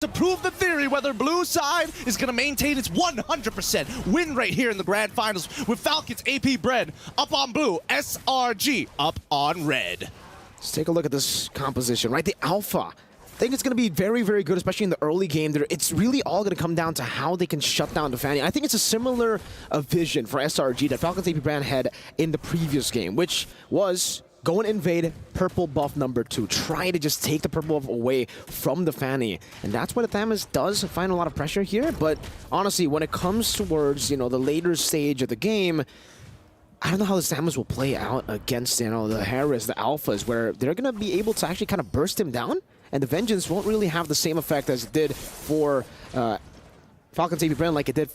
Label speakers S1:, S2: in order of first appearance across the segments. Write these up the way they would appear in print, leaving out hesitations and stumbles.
S1: to prove the theory whether blue side is going to maintain its 100% win rate here in the grand finals with Falcon's AP Bren up on blue, SRG up on red.
S2: Let's take a look at this composition, right? The alpha. I think it's going to be very, very good, especially in the early game. It's really all going to come down to how they can shut down the Fanny. I think it's a similar vision for SRG that Falcon's AP Brand had in the previous game, which was go and invade purple buff number 2. Try to just take the purple buff away from the Fanny. And that's what Athamas does, find a lot of pressure here. But honestly, when it comes towards, the later stage of the game, I don't know how the Samus will play out against, the Harris, the Alphas, where they're going to be able to actually kind of burst him down. And the Vengeance won't really have the same effect as it did for Falcon's AP Bren like it did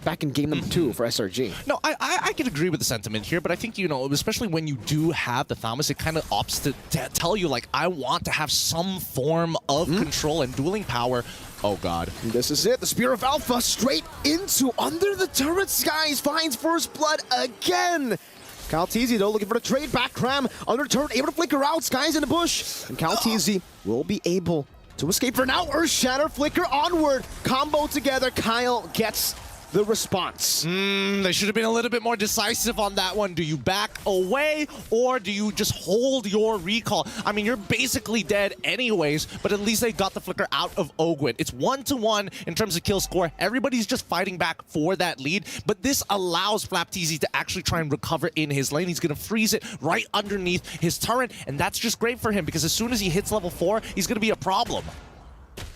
S2: back in game number 2 for SRG.
S1: No, I can agree with the sentiment here, but I think, especially when you do have the Thamas, it kind of opts to tell you, like, I want to have some form of control and dueling power. Oh, God.
S2: And this is it. The Spear of Alpha straight into under the turret skies. Finds first blood again. Kaltizi, though, looking for the trade back. Cram under turret, able to flicker out. Skies in the bush. And Kaltizi will be able to escape for now. Earth Shatter, flicker onward. Combo together. Kyle gets the response.
S1: They should have been a little bit more decisive on that one. Do you back away or do you just hold your recall? I mean, you're basically dead anyways, but at least they got the flicker out of Ogwin. It's 1-1 in terms of kill score. Everybody's just fighting back for that lead, but this allows Flapteezy to actually try and recover in his lane. He's going to freeze it right underneath his turret, and that's just great for him because as soon as he hits level 4, he's going to be a problem.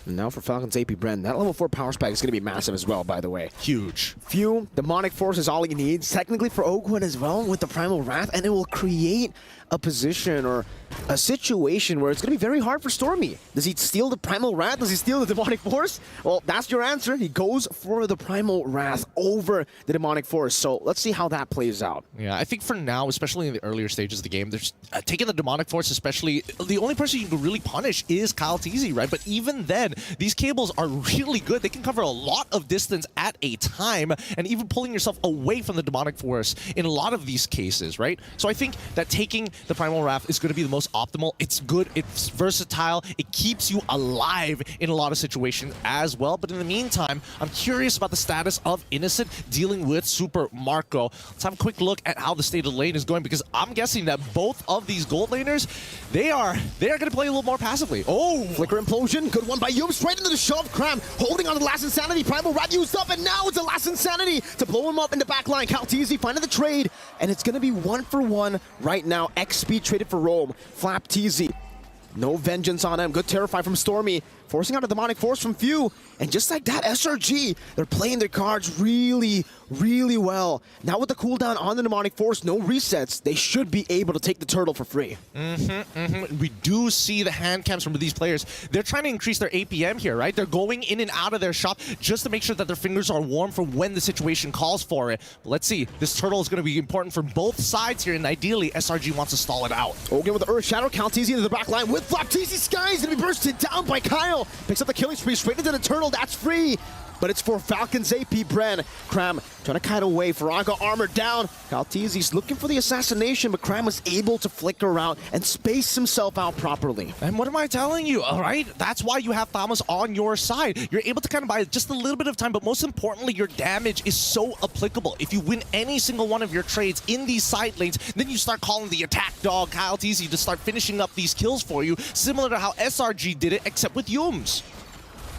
S2: And now for Falcon's AP Bren, that level 4 power spike is going to be massive as well, by the way.
S1: Huge.
S2: Few, Demonic Force is all he needs. Technically for Ogwin as well with the Primal Wrath, and it will create a position or a situation where it's going to be very hard for Stormy. Does he steal the Primal Wrath? Does he steal the Demonic Force? Well, that's your answer. He goes for the Primal Wrath over the Demonic Force. So let's see how that plays out.
S1: Yeah, I think for now, especially in the earlier stages of the game, there's taking the Demonic Force, especially, the only person you can really punish is Kaltizi, right? But even then, these cables are really good. They can cover a lot of distance at a time, and even pulling yourself away from the Demonic Force in a lot of these cases, right? So I think that taking the Primal Wrath is going to be the most optimal. It's good, it's versatile, it keeps you alive in a lot of situations as well. But in the meantime, I'm curious about the status of Innocent dealing with Super Marco. Let's have a quick look at how the state of the lane is going, because I'm guessing that both of these gold laners, they are going to play a little more passively. Oh!
S2: Flicker Implosion, good one by Yum, straight into the shove. Cram holding on to the last Insanity. Primal Wrath used up, and now it's the last Insanity to blow him up in the back line. Kaltizi finding the trade, and it's going to be 1-for-1 right now. X-Speed traded for Rome. Flapteezy, no vengeance on him. Good Terrify from Stormy, forcing out a Demonic Force from Few. And just like that, SRG, they're playing their cards really, really well. Now with the cooldown on the Demonic Force, no resets, they should be able to take the turtle for free.
S1: We do see the hand cams from these players. They're trying to increase their APM here, right? They're going in and out of their shop just to make sure that their fingers are warm for when the situation calls for it. But let's see. This turtle is going to be important for both sides here, and ideally, SRG wants to stall it out.
S2: Okay, with the Earth Shadow, Kaltizi into the back line with Flapteezy. Skies going to be bursted down by Kyle. Picks up the killing spree straight into the turtle. That's free, but it's for Falcon's AP Bren. Cram trying to kite away. Faraka armor down. Kaltizi's looking for the assassination, but Cram was able to flicker out and space himself out properly.
S1: And what am I telling you, all right? That's why you have Thamas on your side. You're able to kind of buy just a little bit of time, but most importantly, your damage is so applicable. If you win any single one of your trades in these side lanes, then you start calling the attack dog Kaltizi to start finishing up these kills for you, similar to how SRG did it, except with Yums.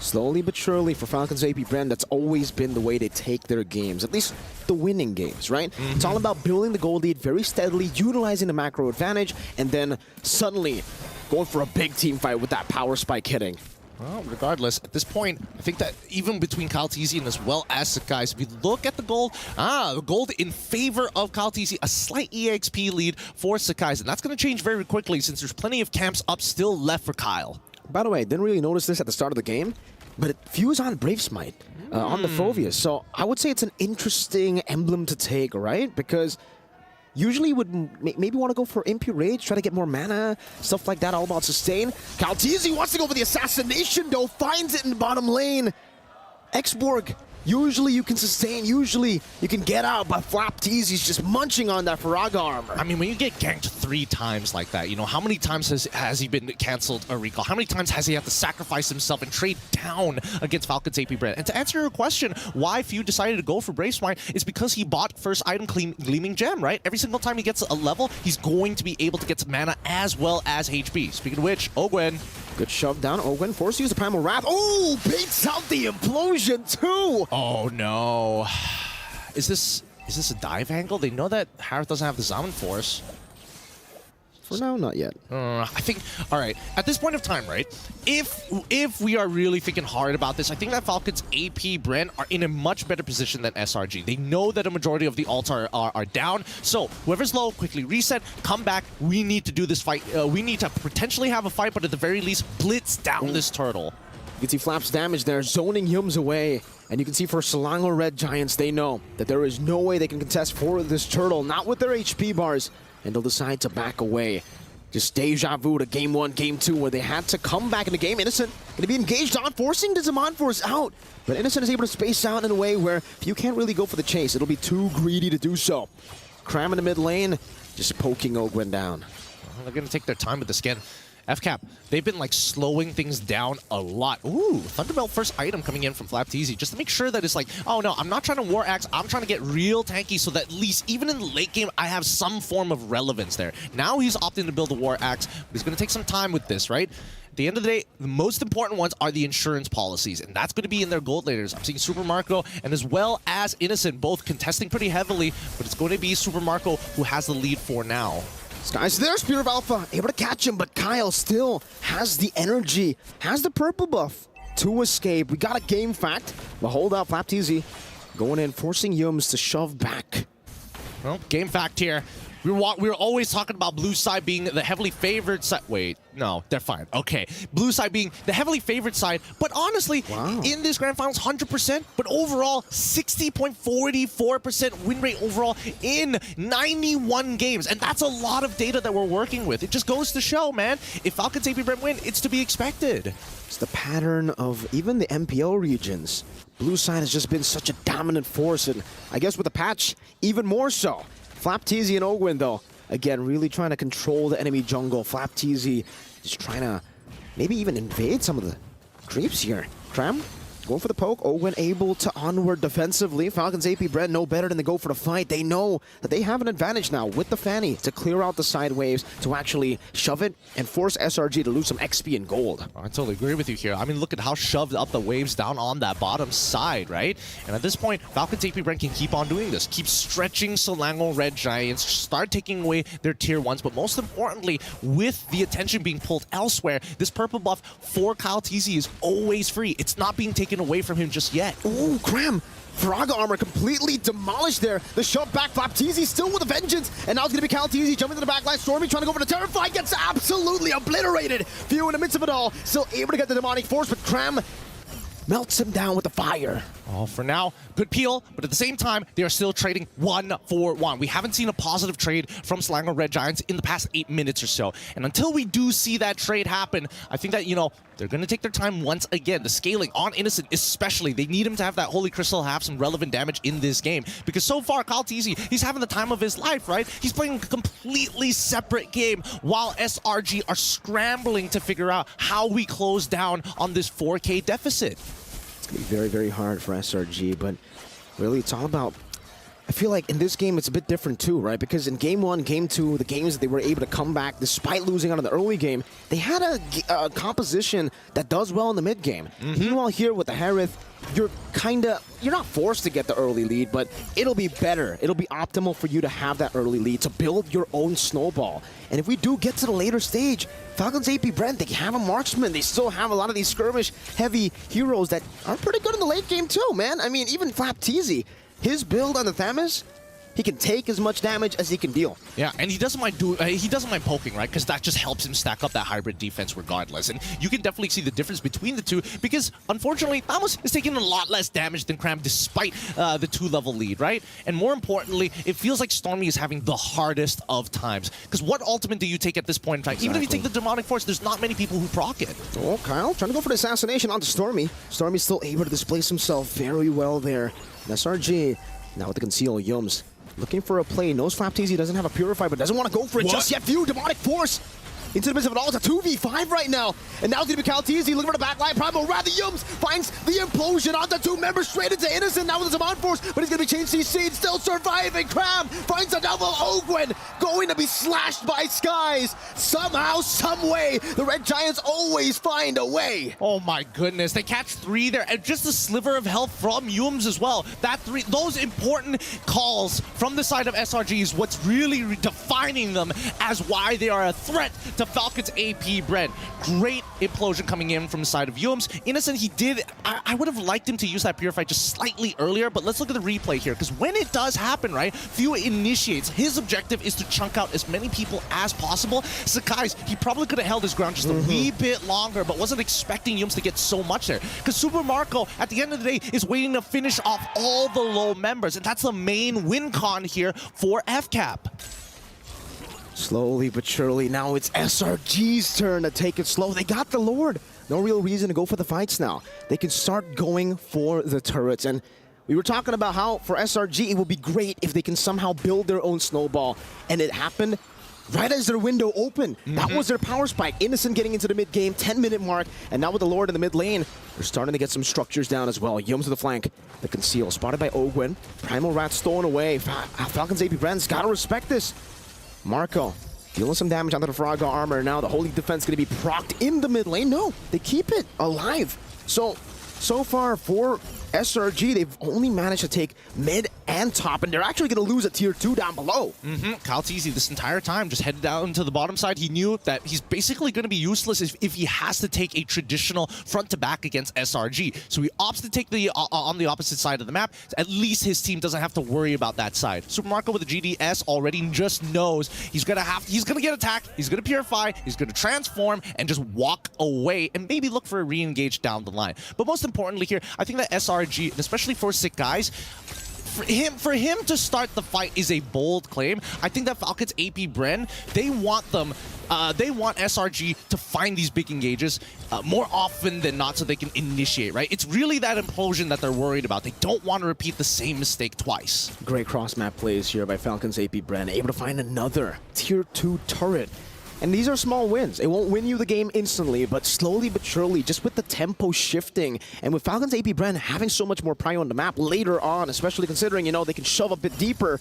S2: Slowly but surely for Falcon's AP Bren, that's always been the way they take their games, at least the winning games, right? It's all about building the gold lead very steadily, utilizing the macro advantage, and then suddenly going for a big team fight with that power spike hitting.
S1: Well, regardless, at this point, I think that even between Kaltizi and as well as Sakai, if you look at the gold in favor of Kaltizi, a slight EXP lead for Sakai, and that's going to change very quickly since there's plenty of camps up still left for Kyle.
S2: By the way, I didn't really notice this at the start of the game, but it fuse on Brave Smite on the Phoveus. So I would say it's an interesting emblem to take, right? Because usually you would maybe want to go for Impure Rage, try to get more mana, stuff like that, all about sustain. Kaltizi wants to go for the assassination, though, finds it in the bottom lane. Xborg Usually you can sustain, usually you can get out, but Flapteezy's just munching on that Faraga armor.
S1: I mean, when you get ganked 3 times like that, you know, how many times has he been canceled a recall? How many times has he had to sacrifice himself and trade down against Falcon's AP Bren? And to answer your question, why Few decided to go for Brave Swine is because he bought first item Gleaming Gem, right? Every single time he gets a level, he's going to be able to get some mana as well as HP. Speaking of which, Ogwen.
S2: Good shove down, Ogwen, forced to use the Primal Wrath. Oh, baits out the implosion too!
S1: Oh no. Is this a dive angle? They know that Harith doesn't have the Zaman Force.
S2: For now, not yet.
S1: I think, all right, at this point of time, right, if we are really thinking hard about this, I think that Falcon's AP Bren are in a much better position than SRG. They know that a majority of the ults are down, so whoever's low, quickly reset, come back. We need to do this fight. We need to potentially have a fight, but at the very least, blitz down this turtle.
S2: You can see Flap's damage there, zoning Yums away. And you can see for Selangor Red Giants, they know that there is no way they can contest for this turtle, not with their HP bars. And they'll decide to back away. Just deja vu to game 1, game 2, where they had to come back in the game. Innocent going to be engaged on, forcing the Zaman Force out. But Innocent is able to space out in a way where you can't really go for the chase. It'll be too greedy to do so. Cram in the mid lane, just poking Ogwen down.
S1: Well, they're going to take their time with the skin. FCAP, they've been like slowing things down a lot. Ooh, Thunderbelt first item coming in from Flapteezy just to make sure that it's like, oh no, I'm not trying to War Axe, I'm trying to get real tanky so that at least even in the late game, I have some form of relevance there. Now he's opting to build a War Axe, but he's going to take some time with this, right? At the end of the day, the most important ones are the insurance policies, and that's going to be in their gold laters. I'm seeing Super Marco and as well as Innocent both contesting pretty heavily, but it's going to be Super Marco who has the lead for now.
S2: Sky's there, Spear of Alpha, able to catch him, but Kyle still has the energy, has the purple buff to escape. We got a game fact, but hold up, Flapteezy going in, forcing Yums to shove back.
S1: Well, game fact here. We were always talking about blue side being the heavily favored side. Wait, no, they're fine. Okay, blue side being the heavily favored side, but honestly, in this grand finals, 100%, but overall, 60.44% win rate overall in 91 games, and that's a lot of data that we're working with. It just goes to show, man, if Falcon's AP Bren win, it's to be expected.
S2: It's the pattern of even the MPO regions. Blue side has just been such a dominant force, and I guess with the patch, even more so. Flapteezy and Ogwen, though, again, really trying to control the enemy jungle. Flapteezy just trying to maybe even invade some of the creeps here. Cram going for the poke. Ogwen able to onward defensively. Falcon's AP Bren know better than to go for the fight. They know that they have an advantage now with the Fanny to clear out the side waves, to actually shove it and force SRG to lose some XP and gold.
S1: I totally agree with you here. I mean, look at how shoved up the waves down on that bottom side, right? And at this point, Falcon's AP Bren can keep on doing this. Keep stretching Selangor Red Giants, start taking away their tier 1s, but most importantly, with the attention being pulled elsewhere, this purple buff for Kyle TZ is always free. It's not being taken away from him just yet.
S2: Ooh, Cram! Faraga armor completely demolished there. The shove back, Flapteezy still with a vengeance. And now it's going to be Kyle TZ jumping to the back line. Stormy trying to go for the Terrify, gets absolutely obliterated. Few in the midst of it all, still able to get the demonic force, but Cram melts him down with the fire.
S1: Oh, for now, good peel, but at the same time, they are still trading 1 for 1. We haven't seen a positive trade from Selangor Red Giants in the past 8 minutes or so. And until we do see that trade happen, I think that, you know, they're going to take their time once again. The scaling on Innocent especially, they need him to have that Holy Crystal have some relevant damage in this game. Because so far, Kyle TZ, he's having the time of his life, right? He's playing a completely separate game while SRG are scrambling to figure out how we close down on this 4K deficit.
S2: It's going to be very, very hard for SRG, but really it's all about... I feel like in this game it's a bit different too, right? Because in game 1, game 2, the games that they were able to come back despite losing out in the early game, they had a composition that does well in the mid game. Meanwhile here with the Harith, you're not forced to get the early lead, but it'll be better. It'll be optimal for you to have that early lead, to build your own snowball. And if we do get to the later stage, Falcon's AP Bren, they have a marksman. They still have a lot of these skirmish-heavy heroes that are pretty good in the late game too, man. I mean, even Flapteezy, his build on the Thamus, He can take as much damage as he can deal.
S1: Yeah, and he doesn't mind poking, right? Because that just helps him stack up that hybrid defense regardless. And you can definitely see the difference between the two because, unfortunately, Thamos is taking a lot less damage than Cram despite the 2-level lead, right? And more importantly, it feels like Stormy is having the hardest of times. Because what ultimate do you take at this point in time? Exactly. Even if you take the Demonic Force, there's not many people who proc it.
S2: Oh, Kyle trying to go for the assassination onto Stormy. Stormy's still able to displace himself very well there. And SRG, now with the conceal, Yums looking for a play. Knows Flapteasy doesn't have a Purify, but doesn't want to go for it just yet. View, Demonic Force into the midst of it all. It's a 2v5 right now. And now it's going to be Calteezy looking for the backline. Primal Wrath, Yums finds the implosion onto 2 members straight into Innocent. Now with the Demonic Force, but he's going to be changed CC, still surviving. Cram finds a double. Ogwen going to be slashed by Skies. Somehow, some way, the Red Giants always find a way.
S1: Oh my goodness, they catch 3 there, and just a sliver of health from Yums as well. That 3, those important calls from the side of SRG is what's really defining them as why they are a threat to Falcon's AP Bren. Great implosion coming in from the side of Yums. Innocent, he did, I would have liked him to use that Purify just slightly earlier, but let's look at the replay here, because when it does happen, right, Few initiates. His objective is to chunk out as many people as possible. Sakai's, he probably could have held his ground just a wee bit longer, but wasn't expecting Yums to get so much there. Because Super Marco, at the end of the day, is waiting to finish off all the low members, and that's the main win con here for FCAP.
S2: Slowly but surely, now it's SRG's turn to take it slow. They got the Lord. No real reason to go for the fights now. They can start going for the turrets. And we were talking about how for SRG, it would be great if they can somehow build their own snowball. And it happened right as their window opened. That was their power spike. Innocent getting into the mid-game, 10-minute mark. And now with the Lord in the mid lane, they're starting to get some structures down as well. Yums to the flank. The conceal spotted by Ogwen. Primal Rat stolen away. Falcon's AP Bren's got to respect this. Marco dealing some damage onto the Faraga armor. Now the Holy Defense going to be procced in the mid lane. No, they keep it alive. So far for SRG, they've only managed to take mid and top, and they're actually going to lose a tier 2 down below.
S1: Calteezy this entire time just headed down to the bottom side. He knew that he's basically going to be useless if he has to take a traditional front-to-back against SRG. So he opts to take the on the opposite side of the map. At least his team doesn't have to worry about that side. Super Marco with the GDS already just knows he's going to get attacked, he's going to Purify, he's going to transform, and just walk away and maybe look for a re-engage down the line. But most importantly here, I think that SRG, and especially for Sick Guys, for him to start the fight is a bold claim. I think that Falcon's AP Bren, they want SRG to find these big engages more often than not so they can initiate, right? It's really that implosion that they're worried about. They don't want to repeat the same mistake twice.
S2: Great cross-map plays here by Falcon's AP Bren, able to find another tier 2 turret. And these are small wins. It won't win you the game instantly, but slowly but surely, just with the tempo shifting, and with Falcon's AP Bren having so much more prio on the map later on, especially considering, you know, they can shove a bit deeper,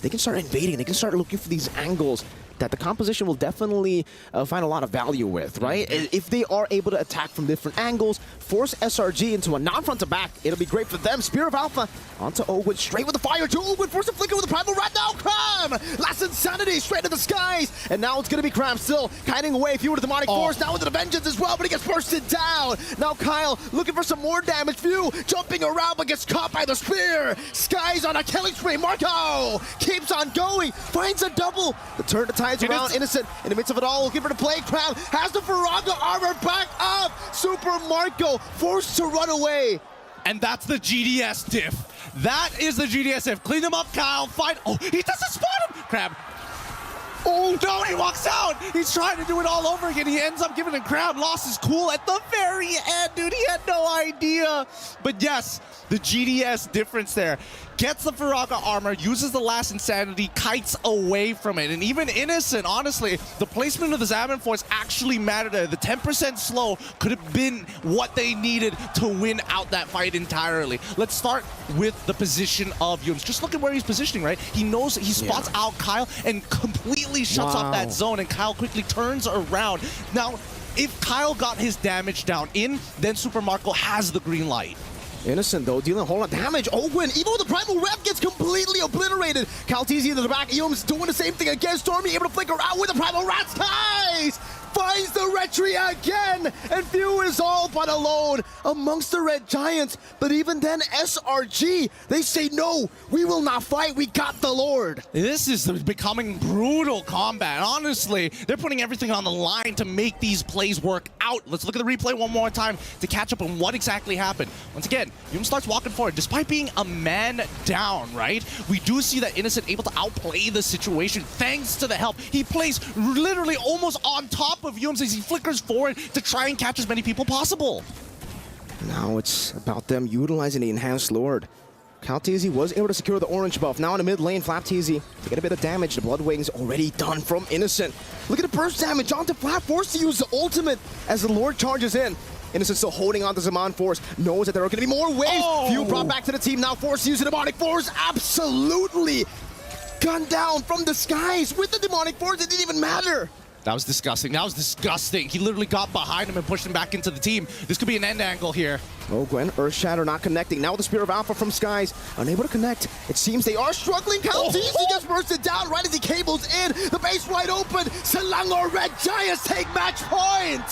S2: they can start invading, they can start looking for these angles that the composition will definitely find a lot of value with, right? If they are able to attack from different angles, force SRG into a non-front-to-back, it'll be great for them. Spear of Alpha onto Ogwen, straight with the fire to Ogwen, force to flicker with the Primal Rat, now Cram! Last Insanity, straight to the skies, and now it's gonna be Cram still kiting away. Few with the Demonic Force, now with the Vengeance as well, but he gets bursted down. Now Kyle looking for some more damage. Few jumping around, but gets caught by the Spear. Skies on a killing spree. Marco keeps on going, finds a double. The turn to ties around Innocent in the midst of it all, looking for the play. Cram has the Faraga armor back up. Super Marco forced to run away.
S1: And that's the GDS diff. That is the GDS diff. Clean him up, Kyle. Fight. Oh, he doesn't spot him. Crab. Oh no, he walks out. He's trying to do it all over again. He ends up giving a Crab. Lost his cool at the very end, dude. He had no idea. But yes, the GDS difference there. Gets the Faraga armor, uses the last Insanity, kites away from it. And even Innocent, honestly, the placement of the Zaman Force actually mattered there. The 10% slow could have been what they needed to win out that fight entirely. Let's start with the position of Yums. Just look at where he's positioning, right? He knows, he spots out Kyle and completely shuts off that zone, and Kyle quickly turns around. Now, if Kyle got his damage down in, then Super Marco has the green light.
S2: Innocent, though, dealing a whole lot of damage. Ogwen, even with the Primal Rep, gets completely obliterated. Calteezy into the back. Yums doing the same thing again. Stormy able to flicker out with the Primal Rat's ties. finds the retry again, and View is all but alone amongst the Red Giants. But even then, SRG, they say, no, we will not fight, we got the Lord.
S1: This is becoming brutal combat. Honestly, they're putting everything on the line to make these plays work out. Let's look at the replay one more time to catch up on what exactly happened. Once again, Yum starts walking forward. Despite being a man down, right? We do see that Innocent able to outplay the situation thanks to the help. He plays literally almost on top of Yums as he flickers forward to try and catch as many people possible.
S2: Now it's about them utilizing the enhanced Lord. Calteezy was able to secure the orange buff. Now in the mid lane, Flapteezy to get a bit of damage. The Blood Wings already done from Innocent. Look at the burst damage onto Flap, forced to use the ultimate as the Lord charges in. Innocent still holding on to Zaman Force, knows that there are going to be more waves.
S1: Oh.
S2: Few brought back to the team, now forced to use the Demonic Force. Absolutely gunned down from the skies with the Demonic Force. It didn't even matter.
S1: That was disgusting. That was disgusting. He literally got behind him and pushed him back into the team. This could be an end angle here.
S2: Oh, Gwen, Earth Shatter not connecting. Now the Spear of Alpha from Skies, unable to connect. It seems they are struggling. Calteezy just bursted down right as he cables in. The base wide open. Selangor Red Giants take match point.